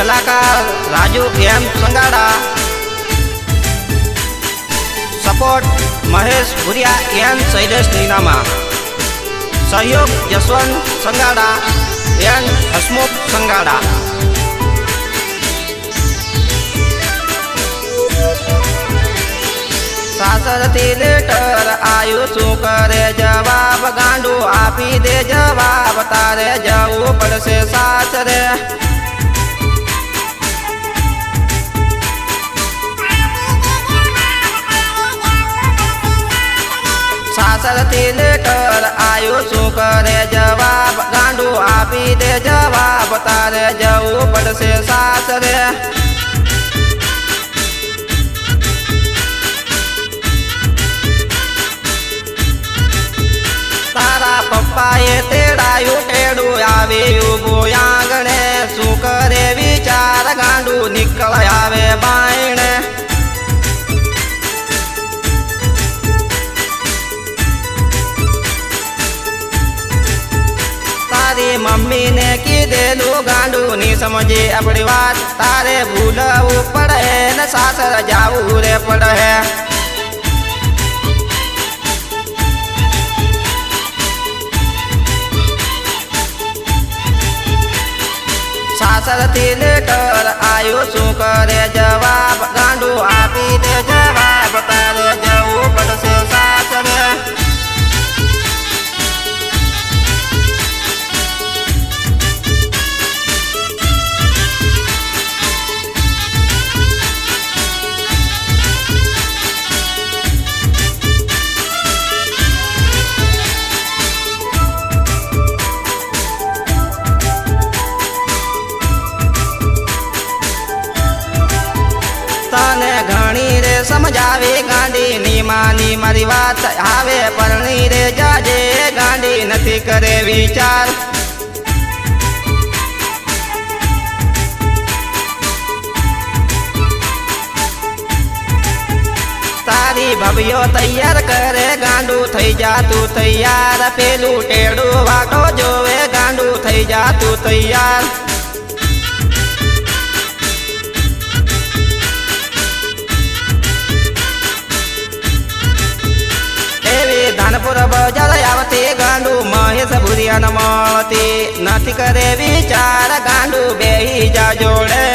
कलाकार Raju M Sangada, support Mahesh Bhuriya N Shailesh Ninama, सहयोग Jaswant Sangada N Hasmukh Sangada. सासरथी लेटर आयु शू करे जवाब, गांडू आपी दे जवाब, तारे जवू पड़से सासरे। सासरथी लेटर आयु शू करे जवाब, गांडू आपी दे जवाब, तारे जवू पड़से सासरे। तारा पप्पाए तेड़ायु टेड़ू आवे उभो आंगणे, शू करे विचार गांडू निकल आवे बायणे। तारी मम्मी ने कीधेलू गांडू नी समझे अपनी बात, तारे भूलवू पड़े न सासर जावू रे पड़े। सासरथी लेटर आयु शू करे जवाब, गांडू आपी दे जवाब, तारे जवू पड़से सासरे। तने घणी रे समझावे गांडी नी मानी मारी बात, आवे परणी रे जाजे गांडी नथी करे विचार। तारी भवियो तैयार करे गांडू थई जा तू तैयार, पेलू टेड़ू वाटो जोवे गांडू थई जा तू तैयार। धानपुर बजार आवती गांडू महेश भुरिया न मळती, नथी करे विचार गांडू बेही जा जोड़े।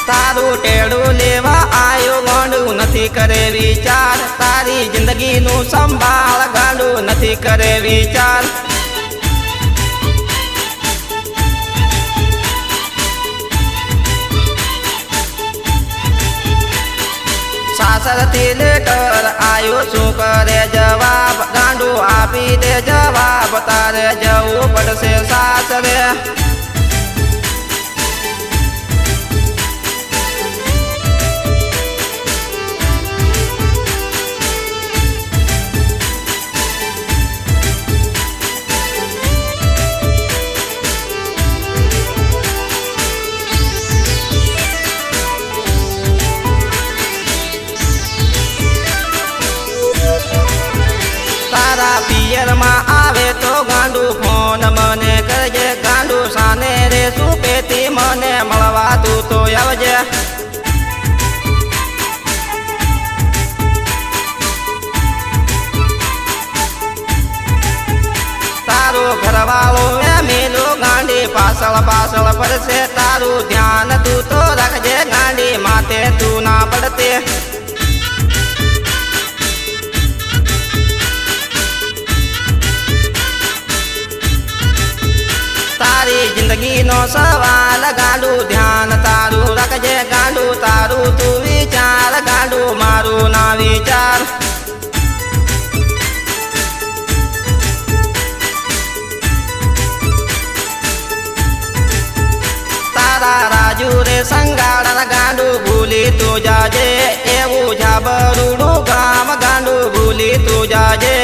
तारू टेड़ू लेवा आयो गांडू नथी करे विचार, तारी जिंदगी नु संभाळ गांडू नथी करे विचार। सासरथी लेटर आयु शू करे जवाब, गांडू आपी दे जवाब, तारे जवू पड़से सासरे। पियर मा आवे तो गांडू फोन मने करजे, गांडू साने रे सुपेती मने मळवा तू तो आवजे। तारू घरवाळो मेलो गांडी पासल पासल पड़से, तारू ध्यान तू तो रखजे गांडी माथे तू ना पड़ते। जिंदगी नो सवाल गांडू ध्यान तारू रखजे, गांडू तारू तू विचार गांडू मारू ना विचार। तारा राजू रे संगाड़ा गांडू भूली तू जाजे, एवू झाबरूडू गाम गांडू भूली तू जाजे।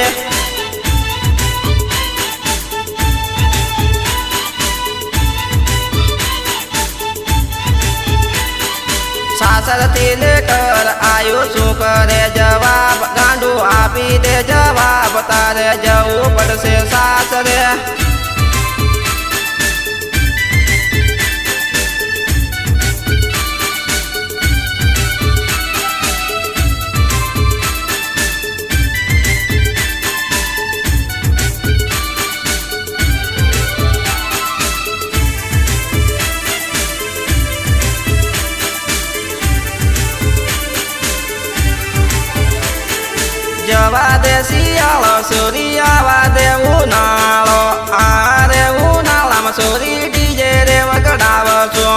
પાછળથી લેટર આયું શું કરે જવાબ ગાંડું આપી દે જવાબ તારે જવું પડશે સાસરે જવા દે શિયાળો સોરી આવા દે ઉનાળો આ રે ઉનાળામાં સોરી ડીજે રે વગડાવો છો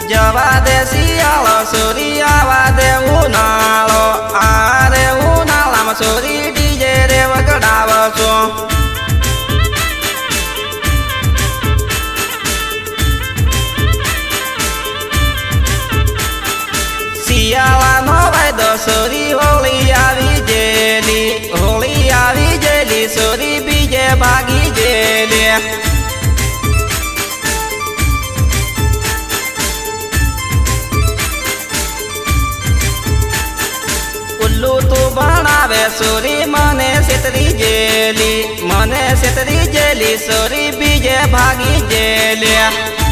જવા દે શિયાળો સોરી આવા દે ઉનાળો આ રે ઉનાળામાં સોરી ડીજે રે વગડાવો છો શિયાળાનો વાયદો સોરી હોળી આવી જેલી સોરી બીજે ભાગી જેલી ઉલ્લુ તું ભણાવે સોરી મને છેતરી જેલી સોરી બીજે ભાગી જેલી